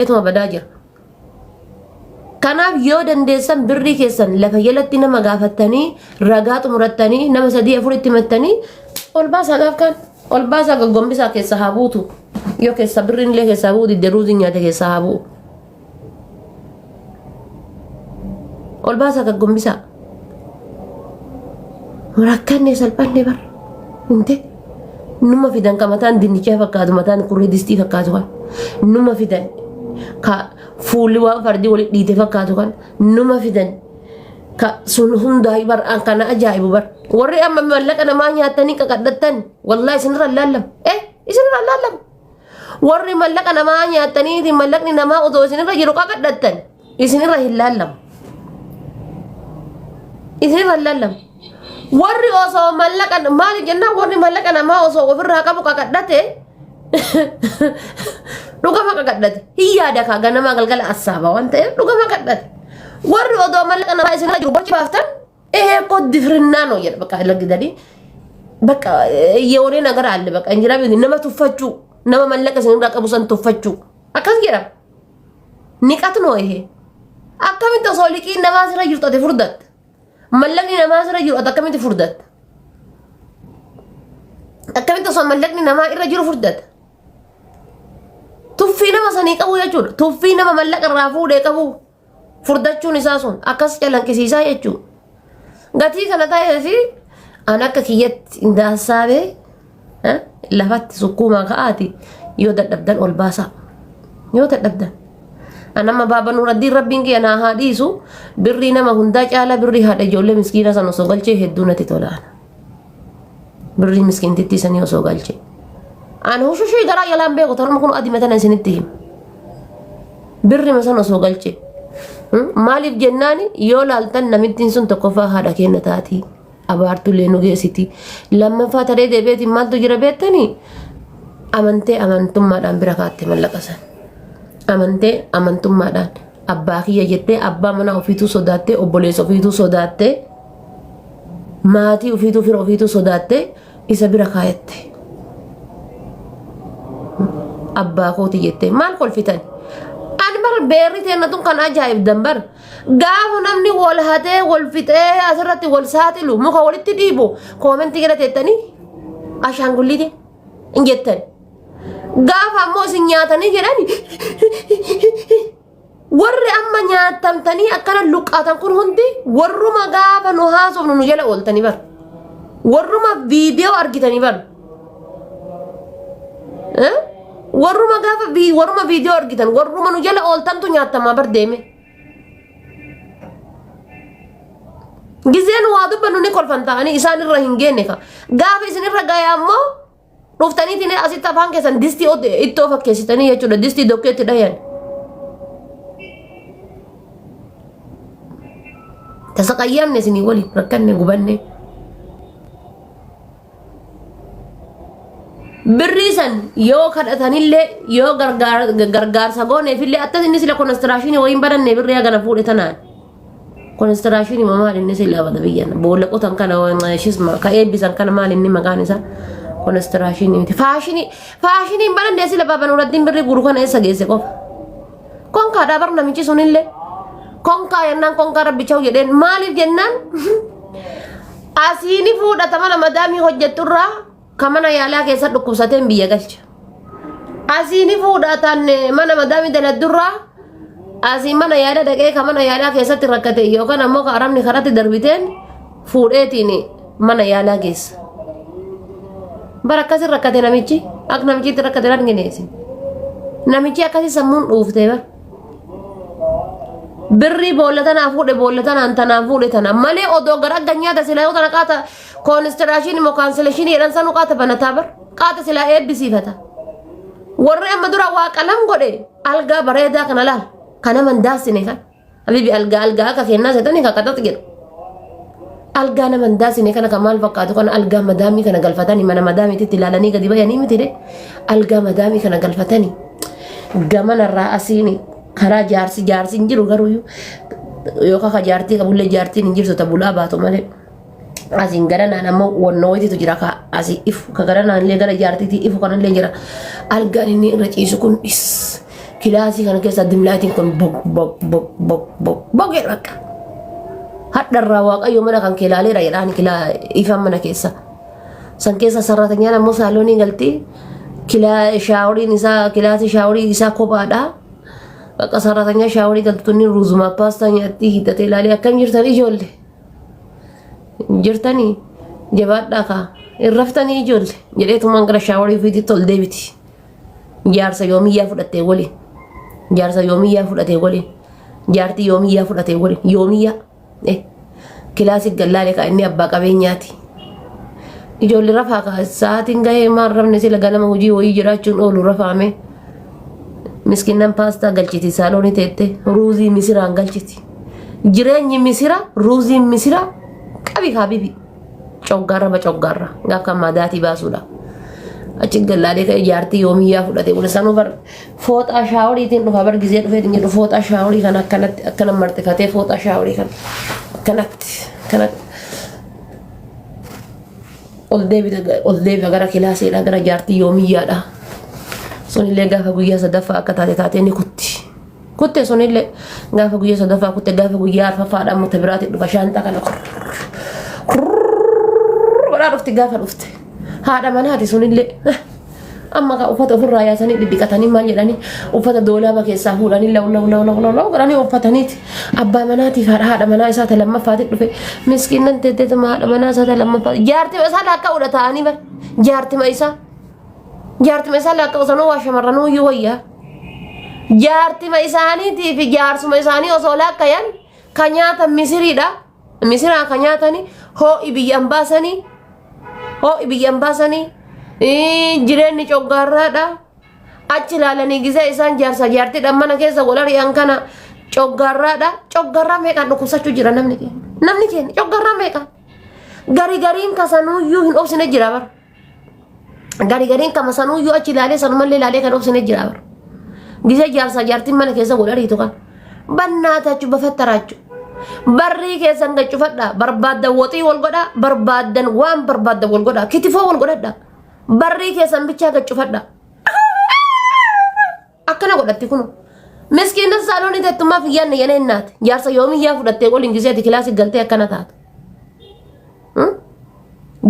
Etuma badaa jira. Kanaaf yoo dandeessan birrii keessan lafa jalatti nama gaafattanii ragaa xumurattanii nama 3-4 itti mattanii ol baasaa gaaf kan ol baasaa gaggombisaa keessa haa buutu. Yoo keessa birriin illee keessa bu'u didde ruuziin nyaate keessa haa bu'u. Ol baasaa gaggombisaa. Rakkanne salphanne bar. Inte numa fidan ka mataan dinnichaa fakkaatu mataan kurrii distii fakkaatu kan numa fidan ka fuulli waan fardii walitti dhiite fakkaatu kan numa fidan ka sun hundaa bar an kana ajaa'ibu bar warri amma mallaqa namaa nyaatanii qaqadhattan wallahi isinirra laallam isinirra laallam warri mallaqa namaa nyaatanii mallaqni namaa otoo isinirra jiru qaqadhattan isinirra hin laallam isinirra laallam warri osoo mallaqa maali jennaan warri mallaqa namaa osoo ofirraa qabu qaqadhate dhugama qaqadhate hiyyaada ka ganama galgala assaaba waan ta'eef dhugama qaqadhate warri odoo mallaqa namaa isinirra jiru bochi baaftan ko difrinnaanoo jedha bakka laggidanii bakka yeewwanee nagara alle bakka injira biiti nama tuffachuu nama mallaqa isinirraa qabu san tuffachuu akkas jedhama niqatnoo akkamitti osoo liqiin namaa sirra jirtu ati furdatte mallaqni namaa sirra jiru akkamitti furdatte akkamitti osoo mallaqni namaa irra jiru furdatte tuffii nama sanii qabu jechuudha tuffii nama mallaqa irraa fuudhee qabu furdachuun isaa sun akkas calaqqisiisaa jechuudha gatii kana ta'ee fi an akka kiyyatti indaasaabee lafatti sukkuumaa ka'aati yoo dadhabdan ol baasaa yoo dadhabdan anama baaba nuraddiin rabbiin kiyya naa haa dhiisu birrii nama hundaa caala birrii haadha ijoollee miskiina san osoo galchee hedduu natti tolaan birrii miskiintittii sanii osoo galchee an hushushii garaa jalaan beeku tanuma kun adimatana isinitti hima birrii san osoo galchee maaliif jennaani yoo laaltan namittiin sun tokkoffaa haadha kenna taatii abaartullee nu geessiti lammaffaa taree deebiitiin maaltu jira beektanii amantee amantummaadhaan bira kaatte mallaqasan amantee amantummaadhaan abbaa kiyya jettee abbaa mana ofiituu sodaattee obboleessa ofiituu sodaattee maatii ofiituu fira ofiituu sodaattee isa bira kaayatte abbaa kooti jettee maal kolfitan ani bar beerri teennatun kan ajaa'ibdan bar gaafa namni wal hatee wal fixee asirratti wal saaxilu muka walitti dhiibu koomentii gala teettanii ashaangulliiti hin jettan gaafa ammoo isin nyaatanii jedhani warri amma nyaatamtanii akkana luqqaatan kun hundi warruma gaafa nu haasofnu nu jala ooltanii bar warruma viidiyoo argitanii bar warruma gaafa warruma viidiyoo argitan warruma nu jala ooltantu nyaatamaa bar deeme gizeen waa dubbannu ni kolfan ta'anii isaan irra hin geenne ka gaafa isin irra gayaa ammoo dhuftaniitiin asitti afaan keessan distii ittoo fakkeessitanii jechuudha distii dokkeetti dhayan tasa qayyaamne isinii waliin rakkanne gubanne birrii san yoo kadhatanillee yoo gargaarsa gooneefillee attas inni sila konistiraashinii wayiin baranne birrii hagana fuudhe tanaan konistiraashinii maal inni sila bada biyyan boolla qotan kana shisma ka eebbisan kana maal inni maqaan isaa konistiraashinii miti faashiniin baranne sila baaba nuraddiin birrii guru kana eessa geesse qofa konkaadhaa bar namichi sunillee konkaa yennaan konkaa rabbicha'u jedheen maaliif jennaan asiini fuudhata mana madaamii hojjetturraa kamana yaalaa keessa dhukkubsateen biyya galcha asiini fuudhatan mana madaamii daladdurraa asii mana yaala dhaqee kamana yaalaa keessatti rakkate yookaan ammoo ka arabni karatti darbiteen fuudheetiin mana yaalaa geessa bara akkasii rakkate namichi akka namichiitti rakkate argineesi namichi akkasii sammuun dhuuftee bara birrii boollatanaa fuudhe boollatanaan tanaan fuudhe tanaan malee odoo gara addunyaata silaa yoo tana qaata koonistiraashinii moo kaansileeshinii jedhan sanuu qaata banataa bar qaata silaa eebbisiifata warri amma dura waa qalam godhe algaa bareedaa kana laal kana mandaasine kan habibi algaa akka kennaa seetanii kan qaxaxi jedhu algaa nama mandaasine kana kan maal fakkaatu kana algaa madaamii kana galfatanii mana madaamiititti ilaalanii gadi bayanii miti de algaa madaamii kana galfatanii gamanarraa asiini karaa jaarsi jiru garuu yookaan ka jaartii qabullee jaartiin hin jirtu tabulaa baatu malee asiin gara naan ammoo wannoo wayitiitu jira ka asii ifu ka gara naan illee gara jaartiitii ifu kanallee jira algaan inni irra ciisu kun kilaasii kana keessa dimlaatiin kun bogee rakka hadharraa waaqayyo mana kan keelaaleera jedhaan kilaa ifaan mana keessa san keessa sarratanyaan ammoo saaloonii galtii kilaa shaaworiin isaa kilaasii shaaworii isaa kophaadha bakka sarratanyaa shaaworii galtuun ruuzumaa paastaa nyaatti hidhatee ilaalee akkam jirtanii ijoollee jirtanii jabaadhaa kaa irraftanii ijoollee jedheetumaan gara shaaworii fiititti ol deebiti jaarsa yoomiyyaa fudhattee waliin jaarsa yoomiyyaa fudhatee waliin jaartii yoomiyyaa fudhatee waliin yoomiyyaa kilaasii gallaalee kaa inni abbaa qabeenyaati ijoollee rafaa kaa sa'aatiin gahee maal rafne sila ganama hojii wayii jiraachuun oolu rafaame miskinan paastaa galchiti saaloonii teette ruuzii misiraan galchiti jireenyi misira ruuzii misira qabi habibi coggarra bacoggarra gaaf kan maadaatii baasuudha achi gallaalee ka jaartii yoomiyyaa fudhate wala sanuu bar fooxaa shaaworiitiin dhufa bar gizee dhufee jedhu fooxaa shaaworii kana akkanatti akkana martifatee fooxaa shaaworii kana akkanatti ol deebita gara kilaasiidha gara jaartii yoomiyyaadha sunillee gaafa guyyaa sadaffaa akka taate ni kutte sunillee gaafa guyyaa sadaffaa kutte gaafa guyyaa arfaffaadha mutta biraatti dhufa shaantaa kana godhaa dhufti gaafa dhufte haadha manaati sunillee amma ka uffata ofirraa yaasanii dhidhiqatanii maal jedhanii uffata doolaaba keessaa fuudhanii law godhanii uffataniiti abbaa manaatiif haadha manaa isaa lammaffaatii dhufe miskiinan teetteetuma haadha manaa isaa lammaffaa jaartima isaa laakka udha ta'anii bar jaartima isaa laakka osanuu waa shamarranuu iyyuu wayyaa jaartima isaaniitii fi jaarsuma isaanii osoo laakkayan ka nyaatan misiraa ka nyaatanii hoo'i biyyaan baasanii jireenyi coggaarraadha achi ilaalanii gisee isaan jaarsa jaartiidhaan mana keessa godhari'an kana coggaarraa meeqaan dhukkubsachuu jira namni keenya coggaarraa meeqaan gariin kasanuuyyuu hin obsine jira bar gariin kamasanuuyyuu achi ilaalee sanumallee ilaalee kan obsine jira bar gisee jaarsa jaartiin mana keessa godhariitu kan bannaatachu bafattarachu barrii keessan gachufadha barbaaddan woxii wal godha barbaaddan waan barbaaddan wal godha kitifoo wal godhadha barrii keessan bichaa gachufadha akkana godhatti kunu miskiinan saaloonii teettummaa fiyyaanne yeneennaati jaarsa yoomiyyaa fudhattee waliin giseeti kilaasii galtee akkana taatu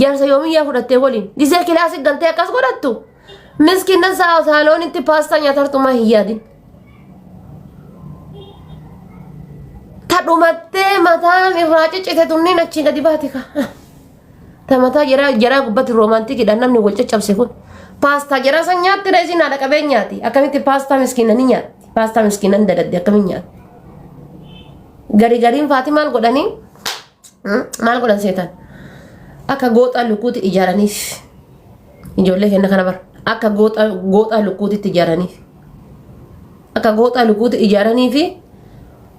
jaarsa yoomiyyaa fudhattee waliin gisee kilaasii galtee akkas godhattu miskiinan saaloonitti paastaa nyaatartumaa hin yaadin tadhumattee mataan irraa ciccite tunniin achii gadi baati ka tamataa jaraa gubbatti roomaantikiidhaan namni wal caccabse kun paastaa jaraa san nyaatti dha isin haadha qabeenyaati akkamitti paastaa miskiinanii nyaatti paastaa miskiinan dadadde akkamiin nyaatti gariin faati maal godhan seetan akka gooxaa lukkuutti ijaaraniif ijoollee kenna kana bar akka gooxaa lukkuutitti ijaaranii fi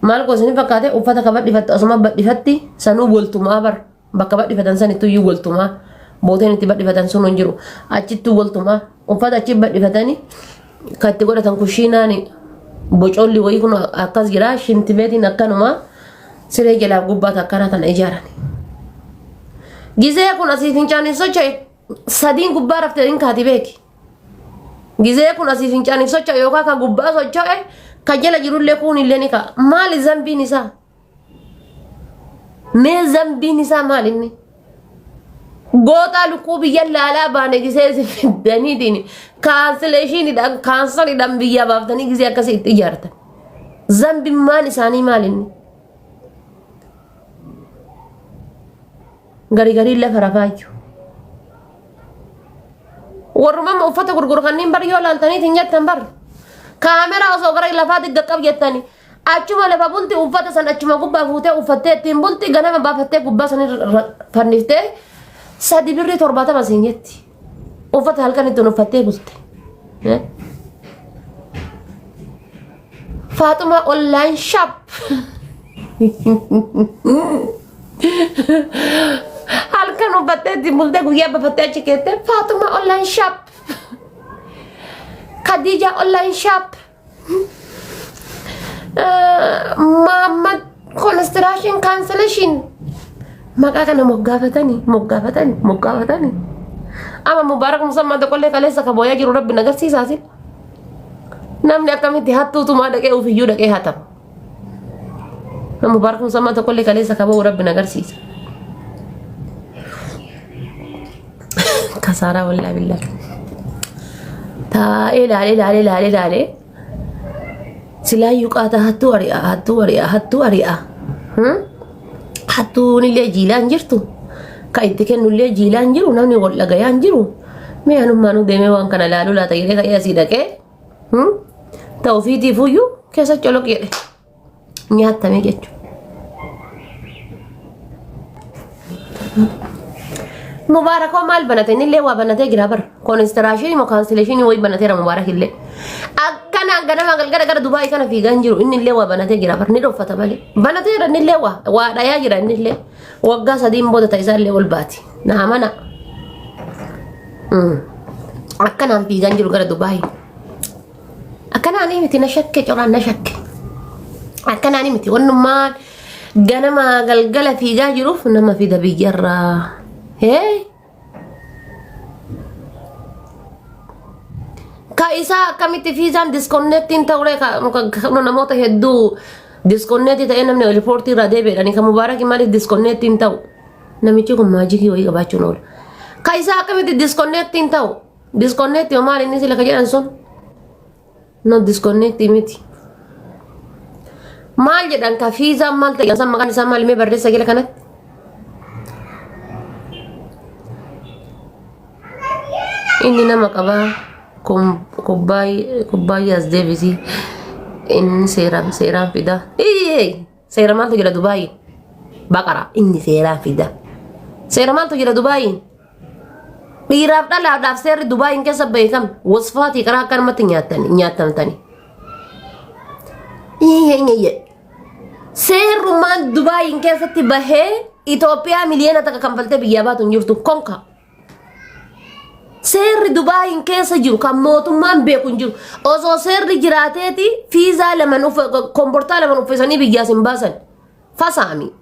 maal gosini fakkaate uffata ka badhifatte osuma badhifatti sanuu boltumaa bar bakka badhifatan sanittu iyyuu boltumaa booteen itti badhifatan sun hin jiru achittu boltumaa uffata achi badhifatanii ka itti godhatan kushiinaani bocolli wayii kun akkas jira shintimeetiin akkanuma siree jalaaf gubbaata akkana kana ijaarani gizee kun asii fincaaniif socho'e sadiin gubbaa raftee hin kaati beeki gizee kun asii fincaaniif socho'e yookaan ka gubbaa socho'e ka jala jirullee kun illee ni ka'a maali zambiin isaa mee zambiin isaa maal inni gooxaa lukkuu biyya laalaa baane gisee fiddaniitiin kaansaliidhaan biyyaa baaftanii gisee akkasii itti ijaartan zambiin maan isaanii maal inni gariin lafa rafaayyu warrumama uffata gurguru kanneen bar yoo laaltaniitiin jettan bar kaameraa osoo gara lafaatti gaqqab jettani achuma lafa bulti uffata san achuma gubbaa fuutee uffattee ittiin bulti ganama baafattee gubbaa san fanniftee 3 birrii 70 siin jetti uffata halkan ittiin uffattee bulte Faatuma online shop halkan uffattee ittiin bultee guyyaa baafattee achi keettee Faatuma online shop Khadija online shop Muhammad construction cancellation maka kana moggafatani ama mubarak musamma da kolle kale saka boya jiru rabbi nagarsiisa sin namni akkamitti hattuutumaa dhaqee ufiyyuu dhaqee hatama. Nama Mubaarak Musammaa tokkollee kaleessa kaboo rabbi nagarsiisa. Kasaaraa wallaahi billaahi. Taa'ee laalee silaayyuu qaata hattuu ari'a. Hattuun illee jiilaan jirtu. Ka itti kennullee jiilaan jiru namni wal dhagayaan jiru. Mee anummaan deemee waan kana laaluu laata jedhee ka'ee asii dhaqee. Ta'u ofiitiifuyyuu keessa coloq jedhe. Nyaatame jechuudha. Mubaarak maal banate innillee waa banatee jira bara. Koonistiraashinii moo kaansileeshinii wayii banateera Mubaarak illee. Akkana ganama galgala gara Dubaay kana fiigaa hin jiru innillee waa banatee jira bara ni dhoffata malee. Banateera innillee waa dhayaa jira innillee. Waggaa 3 booda ta'isaallee ol baati. Naa mana. Akkanaan fiigaa hin jiru gara Dubaay. Akkanaan miti na shakke coraan na shakke. Akkanaan miti wannummaan ganama galgala fiigaa jiruuf nama fida biyyarraa. Hey. Ka isa akkamitti fiizaan disconnecting ta'ure namoota hedduu disconnect ta'ee namni riipoortii irraa deebi'edhani kan Mubaarak maaliif disconnecting ta'u namichi kun maajikii wayii qabaachuun oola. Ka isa akkamitti disconnecting ta'u disconnect yoo maal inni sila ka jedhan sun no disconnect miti. Maal jedhan ka fiizaan maal ta'e san maqaan isaa maal mee barreessa gila kanatti. Inni nama qabaa kubbaayyaa as deebisii inni seeraan fida. Seera maaltu jira Dubaay? Baqara inni seeraan fida. Seera maaltu jira Dubaay? Dhiiraaf dhalaadhaaf seerri Dubaay keessa beekam wasfaatii karaa akkanumatti nyaatamtani. Seerrumaan Dubaay keessatti bahee Itoophiyaa miliyoona takka kanfaltee biyyaa baatu hin jirtu konka. Seerri Dubaay keessa jiru kan mootummaan beeku hin jiru. Osoo seerri jiraateeti fiizaa laman komportaa laman uffisanii biyyaas hin baasan. Fasaami.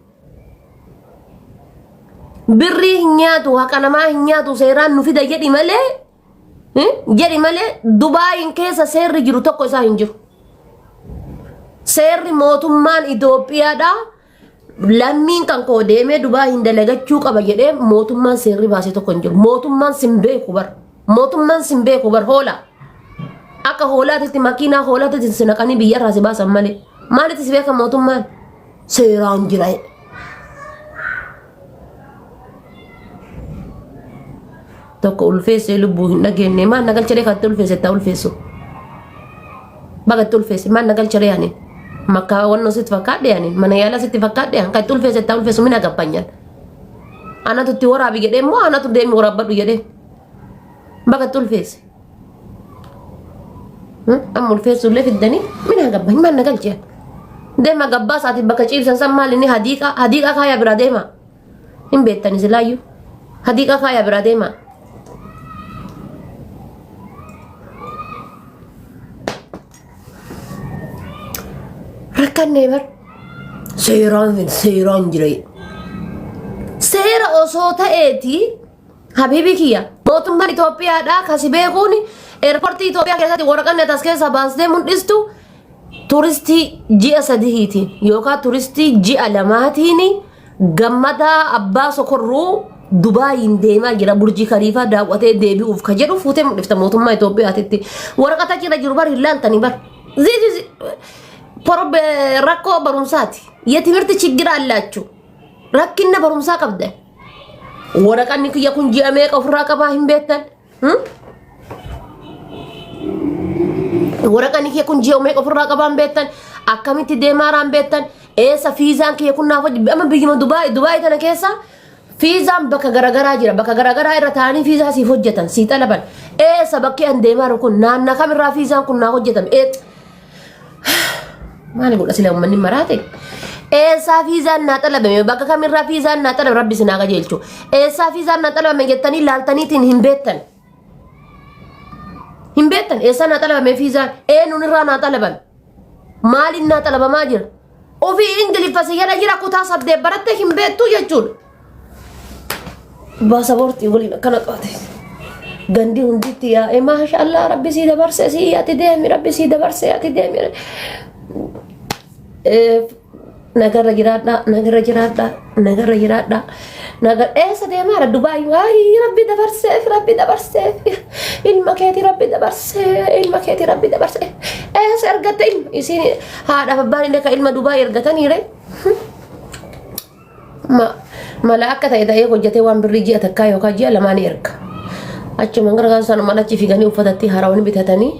Birrii hin nyaatu haqa namaa hin nyaatu seeraan nu fida jedhi malee Dubaay keessa seerri jiru tokko isaa hin jiru. Seerri mootummaan Itoophiyaadha. Lammiin kan koo deemee Dubaay hin dalagachuu qaba jedhee mootummaan seerri baasee tokko hin jiru. Mootummaan sin beeku bar hoola. Akka hoolaatitti makiinaa hoolaatitti sinaqanii biyyarraa si baasan malee. Maalitti si beeka mootummaan? Seeraan jira. Tokko ulfeessee lubbuu hin dhageenye maan nagalchee kan ulfeesse ta'u ulfeessu. Bagatti ulfeesse maan nagalchee yaani. Maka wanno sitti fakkaadhe yaani mana yaala sitti fakkaadhe kan itti ulfeesse ta'u ulfeessu mina gabbanyan. Anatu itti waraabi jedhee immoo anatu deemi waraabbadhu jedhee bagatti ulfeesse. Amma ulfeessullee fiddanii mina gabbanyan maan nagalchee. Deema gabbaa isaatiif bakka ciibsan san maal inni hadiiqaa kaayaa bira deema. Hin beektani silaayyuu hadiiqaa kaayaa bira deema. Rakkanne bar seeraan jira. Seera osoo ta'eeti habiibi kiyya mootummaan Itoophiyaadha kasi beekuun eerpoortii Itoophiyaa keessatti waraqaan as keessa baasdee mul'istu turistii ji'a 3tiin yookaan turistii ji'a 2tiin gammadaa abbaa sokorruu Dubaayin deemaa jira Burji Khaliifaa daawwatee deebi'uuf ka jedhu fuutee mul'ifta mootummaa Itoophiyaatti waraqata jira jiru bar ilaaltanii bar Porbe rakkoo barumsaati. Yetimirti ችግር አላችሁ. Rakkinna barumsaa qabdan. Waraqanni kiyya kun ji'a meeqa ofirraa qabaa hin beektan? Waraqanni kiyya kun ji'a meeqa ofirraa qabaa hin beektan? Akkamitti deemaa hin beektan? Eessa fiizaan kiyya kun naaf amma biyyuma Dubaay tana keessa fiizaan bakka garagaraa jira. Bakka garagaraa irra taa'anii fiizaa siif hojjetan sii xalaban. Eessa bakki an deemaa kun naannaa kamirraa fiizaan kun naaf hojjetame? Maali godha sila uummanni maraate? Eessaa fiizaan naa xalabame bakka kamirraa fiizaan naa xalabame rabbi sinaa qajeelchu. Eessaa fiizaan naa xalabame jettanii laaltaniitiin hin beektan. Hin beektan eessaa naa xalabame fiizaan eenyuun irraa naa xalabame. Maaliin naa xalabamaa jira? Ofii Ingiliffaa yana jira kutaa 8 barattee hin beektu jechuudha. Baasaboortii waliin akkana qabate. gandi hunditti yaa'e maashaallah rabbi sii dabarse sii ati deemi rabbi sii dabarse ati deemi nagarra jiraadha nagarra jiraadha nagarra jiraadha nagar eessa deemaara Dubaay waay rabbi dabarseef ilma keeti rabbi dabarse eessa ergatte ilma isin haadha abbaan illee ka ilma Dubaay ergataniire mala akka ta'e hojjetee waan birrii ji'a takkaa yookaan ji'a lamaan erga achuma gargaan sana malachi figanii uffatatti harawanii bitatanii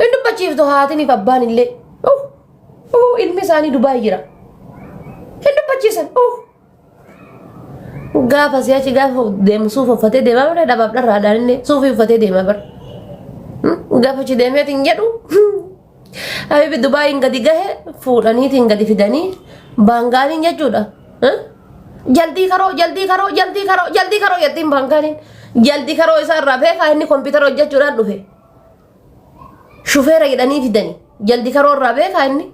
hin dubbachiiftu haatiniif abbaan illee ilmi isaanii Dubaay jira hin dubbachiisan gaafa si'achi gaafa deemu suuf uffatee deemaa bara dhabaaf dharraadhaan illee suufii uffatee deemaa bara gaafa achi deemeetiin jedhu habibi Dubaayin gadi gahe fuudhaniitiin gadi fidanii baangaaniin jechuudha jaldi karo yettiin baangaaniin jaldi karoo isaa irraa beekaa inni kompiitara hojjechuudhaan dhufe shufeera jedhanii fidanii jaldi karoo irraa beekaa inni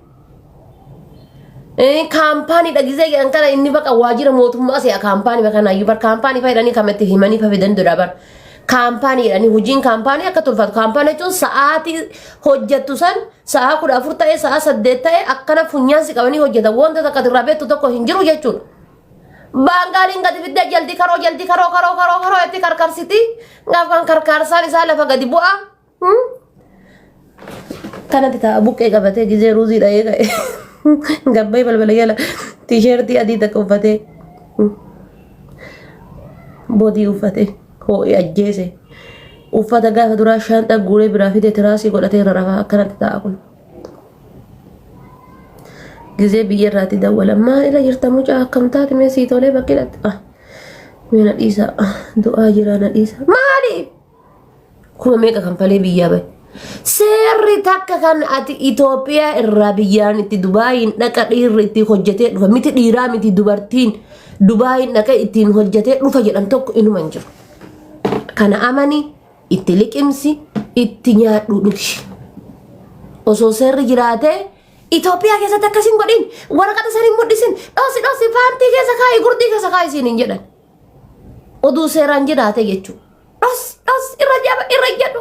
kaampaanii dhagizee jedhan kana inni baqa waajjira mootummaa se'a kaampaanii bakanaayyuu bar kaampaanii fayyadanii kamatti himanii fayyadanii dura bar kaampaanii jedhanii hojiin kaampaanii akka tolfatu kaampaanii jechuun sa'aatii hojjettu san sa'a 14 ta'e sa'a 8 ta'e akkana funyaansi qabanii hojjetan wanta takka irraa beektu tokko hin jiru jechuudha. Baangaaliin gadi fidda jaldi karoo itti karkarsiti gaaf kan karkarsaan isaa lafa gadi bu'a kanatti ta'a buqqee qabatee gizee ruuzii dha'ee ka'e gabbai balbala jala tiisheertii adii takka uffatee boodii uffatee hoo'ee ajjeese uffata gaafa duraa shaanxa guuree biraa fidee tiraasii godhatee rarrafaa akkanatti ta'a kun gizee biyya irraatti dawwalan maalirra jirta mucaa akkam taate mee sii tolee bakkilatti mee na dhiisa du'aa jira na dhiisa maaliif kuma meeqa kanfalee biyyaa bahe seerri takka kan ati Itoophiyaa irraa biyyaan itti Dubaayin dhaqa dhiirri itti hojjetee dhufa miti dhiiraa miti dubartiin Dubaayin dhaqa ittiin hojjetee dhufa jedhan tokko inuma hin jiru kana amani itti liqimsi itti nyaadhu dhugi osoo seerri jiraatee Itoophiyaa keessatti akkasiin godhin waraqata saniin mudhisin dhoosi faantii keessa kaayi gurdii keessa kaayi siin hin jedhan oduu seeraan jiraate jechuudha dhos irra jedhu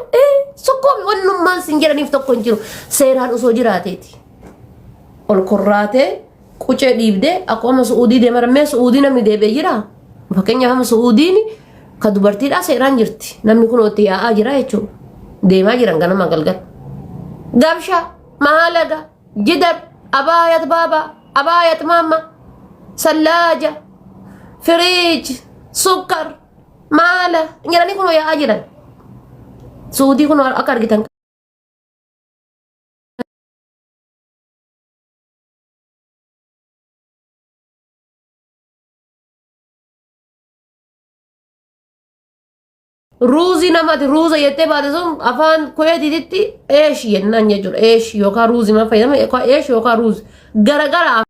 sokkoomi wannummaan siin jedhaniif tokko hin jiru seeraan osoo jiraateeti ol korraatee qucee dhiibdee akkuma Suudii deemaramee Suudii namni deebee jira fakkeenyaaf amma Suudiin ka dubartiidhaa seeraan jirti namni kun itti yaa'aa jira jechuudha deemaa jiran ganama galgal gabshaa maalaga جدر أباية بابا أباية ماما ثلاجة فريج سكر ماله يعني كنوا يا أجرا سعودي كنوا أكار جتان روزي نمات روزا يتبع دزوم أفان كويتي تتي إيش ينان يجور إيش يوكا روزي ما فايدة ما يوكا إيش يوكا روز غرا غرا